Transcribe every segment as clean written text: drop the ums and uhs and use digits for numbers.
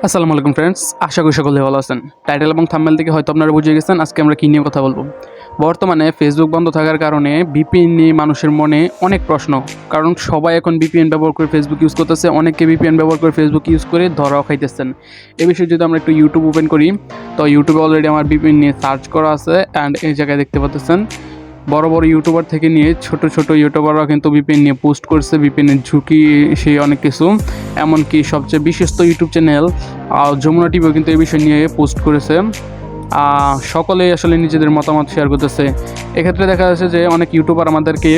আসসালামু আলাইকুম ফ্রেন্ডস, আশা করি সকলে ভালো আছেন। টাইটেল এবং থাম্বনেল থেকে হয়তো আপনারা বুঝে গেছেন আজকে আমরা কী নিয়ে কথা বলবো। বর্তমানে ফেসবুক বন্ধ থাকার কারণে ভিপিএন নিয়ে মানুষের মনে অনেক প্রশ্ন, কারণ সবাই এখন ভিপিএন ব্যবহার করে ফেসবুক ইউজ করতেছে, অনেকে ভিপিএন ব্যবহার করে ফেসবুক ইউজ করে ধরাও খাইতেছেন। এ বিষয়ে যদি আমরা একটু ইউটিউব ওপেন করি, তো ইউটিউবে অলরেডি আমার ভিপিএন নিয়ে সার্চ করা আছে অ্যান্ড এই জায়গায় দেখতে পাচ্ছেন বড় বড় ইউটিউবার থেকে নিয়ে ছোট ছোট ইউটিউবাররা কিন্তু ভিপিএন নিয়ে পোস্ট করছে, ভিপিএনের ঝুঁকি সেই অনেক কিছু। এমনকি সবচেয়ে বিশ্বস্ত ইউটিউব চ্যানেল যমুনা টিভিও কিন্তু এই বিষয় নিয়ে পোস্ট করেছে। সকলেই আসলে নিজেদের মতামত শেয়ার করতেছে। এক্ষেত্রে দেখা যাচ্ছে যে অনেক ইউটিউবার আমাদেরকে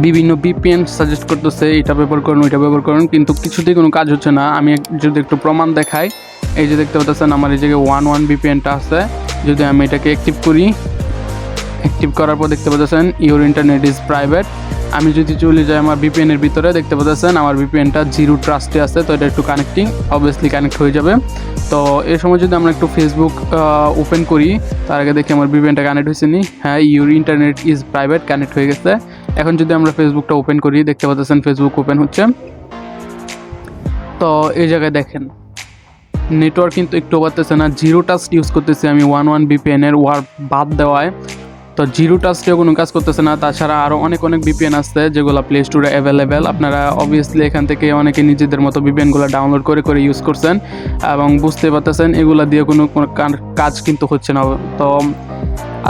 বিভিন্ন ভিপিএন সাজেস্ট করতেছে, এটা ব্যবহার করুন ওইটা ব্যবহার করুন, কিন্তু কিছুতেই কোনো কাজ হচ্ছে না। আমি যদি একটু প্রমাণ দেখাই, এই যে দেখতে পাচ্ছেন আমার এই জায়গায় 1 ভিপিএনটা আছে। যদি আমি এটাকে অ্যাক্টিভ করি, অ্যাক্টিভ করার পর দেখতে পাচ্ছেন ইউর ইন্টারনেট ইজ প্রাইভেট। আমি যদি চলে যাই আমার ভিপিএনের ভিতরে, দেখতে পাচ্ছেন আমার ভিপিএনটা জিরো ট্রাস্টে আছে। তো এটা একটু কানেক্টিং, অবভিয়াসলি কানেক্ট হয়ে যাবে। তো এই সময় যদি আমরা একটু ফেসবুক ওপেন করি, তার আগে দেখি আমার ভিপিএনটা কানেক্ট হয়েছে নি। হ্যাঁ, your internet is private connect হয়ে গেছে। এখন যদি আমরা ফেসবুকটা ওপেন করি, দেখতে পাচ্ছেন ফেসবুক ওপেন হচ্ছে। তো এই জায়গায় দেখেন নেটওয়ার্ক কিন্তু একটু বাড়তেছে না, জিরো ট্রাস্ট ইউজ করতেছি আমি 1 ভিপিএনের ওয়ার বাদ দেওয়ায়। তো জিরো ট্রাস্টেও কোনো কাজ করতেছে না। তাছাড়া আরও অনেক ভিপিএন আছে যেগুলো প্লে স্টোরে অ্যাভেলেবেল। আপনারা অবভিয়াসলি এখান থেকে অনেকে নিজেদের মতো ভিপিএনগুলো ডাউনলোড করে করে ইউজ করছেন এবং বুঝতে পারতেছেন এগুলো দিয়ে কোনো কাজ কিন্তু হচ্ছে না। তো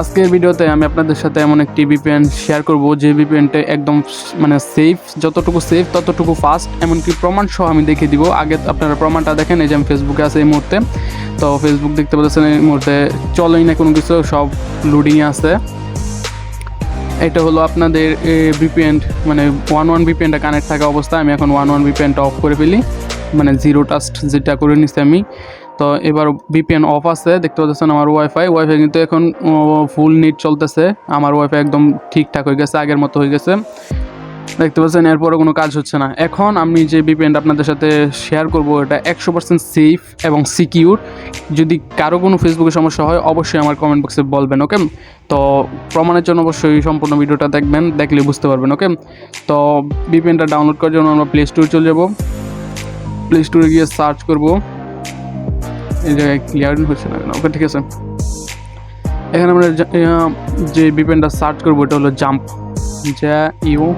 আজকের ভিডিওতে আমি আপনাদের সাথে এমন একটি ভিপিএন শেয়ার করব যে ভিপিএনটা একদম সেফ, যতটুকু সেফ ততটুকু ফাস্ট, এমনকি প্রমাণ সহ আমি দেখিয়ে দিব। আগে আপনারা প্রমাণটা দেখেন। এই যে আমি ফেসবুকে আছে এই মুহূর্তে। তো ফেসবুক দেখতে পাচ্ছেন এই মুহূর্তে চলেই না কোনো কিছু, সব লোডিংয়ে আছে। এটা হলো আপনাদের ভিপিএন, 1 ভিপিএনটা কানেক্ট থাকা অবস্থায়। আমি এখন 1 ভিপিএনটা অফ করে ফেলি, জিরো ট্রাস্ট যেটা করে নিচ্ছি আমি। তো এবার ভিপিএন অফ আছে, দেখতে পাচ্ছেন আমার ওয়াইফাই কিন্তু এখন ফুল নেট চলতেছে। আমার ওয়াইফাই একদম ঠিকঠাক হয়ে গেছে, আগের মতো হয়ে গেছে, দেখতে পাচ্ছেন। এরপরে কোনো কাজ হচ্ছে না। এখন আমি যে ভিপিএনটা আপনাদের সাথে শেয়ার করব, এটা 100% সেফ এবং সিকিউর। যদি কারো কোনো ফেসবুকে সমস্যা হয় অবশ্যই আমার কমেন্ট বক্সে বলবেন, ওকে? তো প্রমাণের জন্য অবশ্যই সম্পূর্ণ ভিডিওটা দেখবেন, দেখলে বুঝতে পারবেন, ওকে? তো ভিপিএনটা ডাউনলোড করার জন্য আমরা প্লে স্টোরে চলে যাব। প্লে স্টোরে গিয়ে সার্চ করব। এই জায়গায় ক্লিয়ার হচ্ছে না, ওকে ঠিক আছে। এখানে আমরা যে ভিপিএনটা সার্চ করবো এটা হলো জাম্প, JUMP,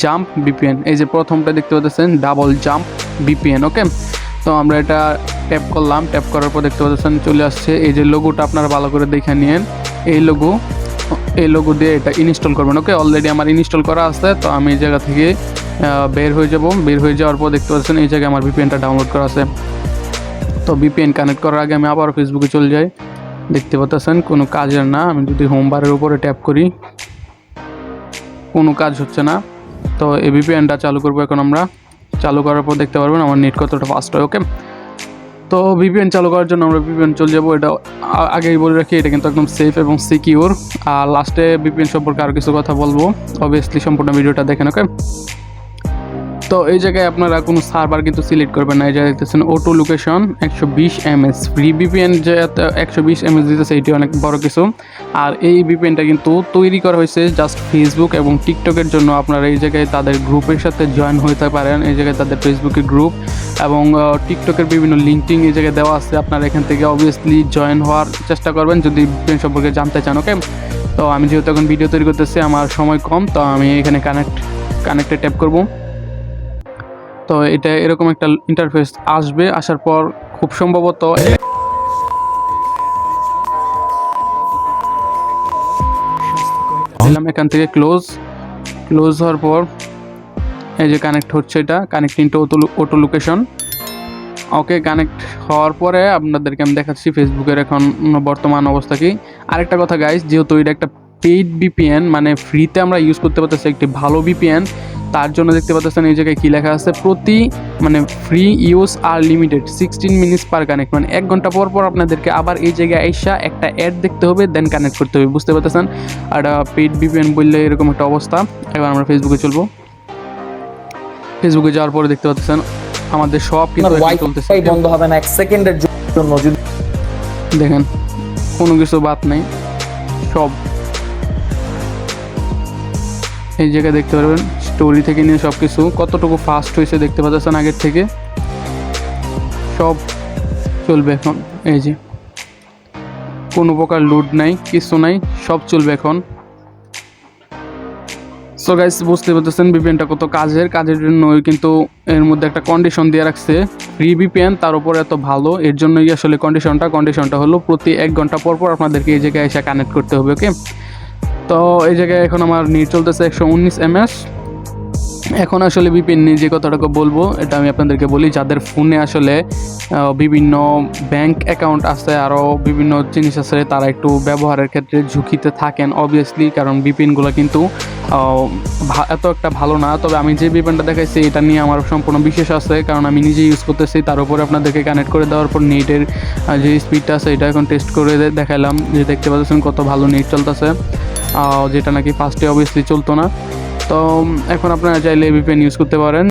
জাম্প ভিপিএন। এই যে প্রথমটা দেখতে পাচ্ছেন ডাবল জাম্প ভিপিএন, ওকে? তো আমরা এটা ট্যাপ করলাম, ট্যাপ করার পর দেখতে পাচ্ছেন চলে আসছে এই যে লোগোটা, আপনারা ভালো করে দেখে নিন। এই লোগো দিয়ে এটা ইনস্টল করবেন, ওকে? অলরেডি আমার ইনস্টল করা আছে। তো আমি এই জায়গা থেকে বের হয়ে যাওয়ার পর দেখতে পাচ্ছেন এই জায়গায় আমার ভিপিএনটা ডাউনলোড করা আছে। তো ভিপিএন কানেক্ট করার আগে আমি আবার ফেসবুকে চলে যাই, দেখতে পাচ্ছেন কোনো কাজের না। আমি যদি হোম বারের উপরে ট্যাপ করি, কোনো কাজ হচ্ছে না। তো এই ভিপিএনটা চালু করবো এখন আমরা। চালু করার পর দেখতে পারবেন আমার নেট কতটা ফাস্ট হয়, ওকে? তো ভিপিএন চালু করার জন্য আমরা ভিপিএন চলে যাবো। এটা আগেই বলে রাখি, এটা কিন্তু একদম সেফ এবং সিকিউর। আর লাস্টে ভিপিএন সম্পর্কে আরও কিছু কথা বলবো, অবভিয়াসলি সম্পূর্ণ ভিডিওটা দেখেন, ওকে? তো এই জায়গায় আপনারা কোনো সার্ভার কিন্তু সিলেক্ট করবেন না। এই জায়গায় দেখতেছেন auto location 120 mAh free VPN, যে 120 mAh দিতেছে, এটি অনেক বড় কিছু। আর এই ভিপিএনটা কিন্তু তৈরি করা হয়েছে জাস্ট ফেসবুক এবং টিকটকের জন্য। আপনারা এই জায়গায় তাদের গ্রুপের সাথে জয়েন হতে পারেন। এই জায়গায় তাদের ফেসবুকের গ্রুপ এবং টিকটকের বিভিন্ন লিঙ্কিং এই জায়গায় দেওয়া আছে। আপনারা এখান থেকে অবভিয়াসলি জয়েন হওয়ার চেষ্টা করবেন যদি ভিপিএন সম্পর্কে জানতে চান, ওকে? তো আমি যেহেতু এখন ভিডিও তৈরি করতেছি, আমার সময় কম, তো আমি এখানে কানেক্টে ট্যাপ করব। তো এটা এরকম একটা ইন্টারফেস আসবে। আসার পর খুব সম্ভবত এখান থেকে ক্লোজ হওয়ার পর এই যে কানেক্ট হচ্ছে, এটা কানেক্টিং টু অটো লোকেশন, ওকে? কানেক্ট হওয়ার পরে আপনাদেরকে আমি দেখাচ্ছি ফেসবুকের এখন বর্তমান অবস্থা কি। আরেকটা কথা গাইস, যেহেতু এটা একটা পেইড ভিপিএন, ফ্রিতে আমরা ইউজ করতে পারতেছি একটি ভালো ভিপিএন, তার জন্য দেখতে পাচ্ছেন এই জায়গায় কী লেখা আছে, প্রতি ফ্রি ইউজ আর লিমিটেড 16 মিনিটস পার কানেক্ট। 1 ঘন্টা পর আপনাদেরকে আবার এই জায়গায় আইসা একটা অ্যাড দেখতে হবে, দেন কানেক্ট করতে হবে, বুঝতে পারতেছেন? আর পেইড ভিপিএন বললে এরকম একটা অবস্থা। এবার আমরা ফেসবুকে চলবো। ফেসবুকে যাওয়ার পরে দেখতে পাচ্ছেন আমাদের সব কিন্তু চলতেছে, বন্ধ হবে না 1 সেকেন্ডের জন্য। যদি দেখেন কোনো কিছু বাদ নেই, সব এই জায়গায় দেখতে পারবেন স্টোরি থেকে নিয়ে সব কিছু কতটুকু ফাস্ট হয়েছে দেখতে পাচ্ছেন আগের থেকে। সব চলবে এখন, এই যে কোনো প্রকার লুট নাই, কিছু নাই, সব চলবে এখন। সো গাইস বুঝতে পারতেছেন ভিপিএনটা কত কাজের জন্য কিন্তু এর মধ্যে একটা কন্ডিশন দিয়ে রাখছে ফ্রি ভিপিএন, তার উপর এত ভালো। এর জন্যই আসলে কন্ডিশনটা হলো প্রতি 1 ঘন্টা পর পর আপনাদেরকে এই জায়গায় এসে কানেক্ট করতে হবে। ওকে, তো এই জায়গায় এখন আমার নেট চলতেছে 119 ms। এখন আসলে ভিপিএন নিয়ে যে কথাটাকে বলবো এটা আমি আপনাদেরকে বলি, যাদের ফোনে আসলে বিভিন্ন ব্যাংক অ্যাকাউন্ট আছে, আরও বিভিন্ন জিনিস আছে, তারা একটু ব্যবহারের ক্ষেত্রে ঝুঁকিতে থাকেন অবভিয়াসলি, কারণ ভিপিএনগুলো কিন্তু এত একটা ভালো না। তবে আমি যে ভিপিএনটা দেখাইছি এটা নিয়ে আমার সম্পূর্ণ বিশেষ আছে, কারণ আমি নিজে ইউজ করতেছি। তার উপরে আপনাদেরকে কানেক্ট করে দেওয়ার পর নেটের যে স্পিডটা আছে এটা এখন টেস্ট করে দেখাইলাম, যে দেখতে পাচ্ছেন কত ভালো নেট চলতেছে, যেটা নাকি ফার্স্টে অবভিয়াসলি চলতো না। তো এখন আপনারা চাইলে ভিপিএন ইউজ করতে পারেন।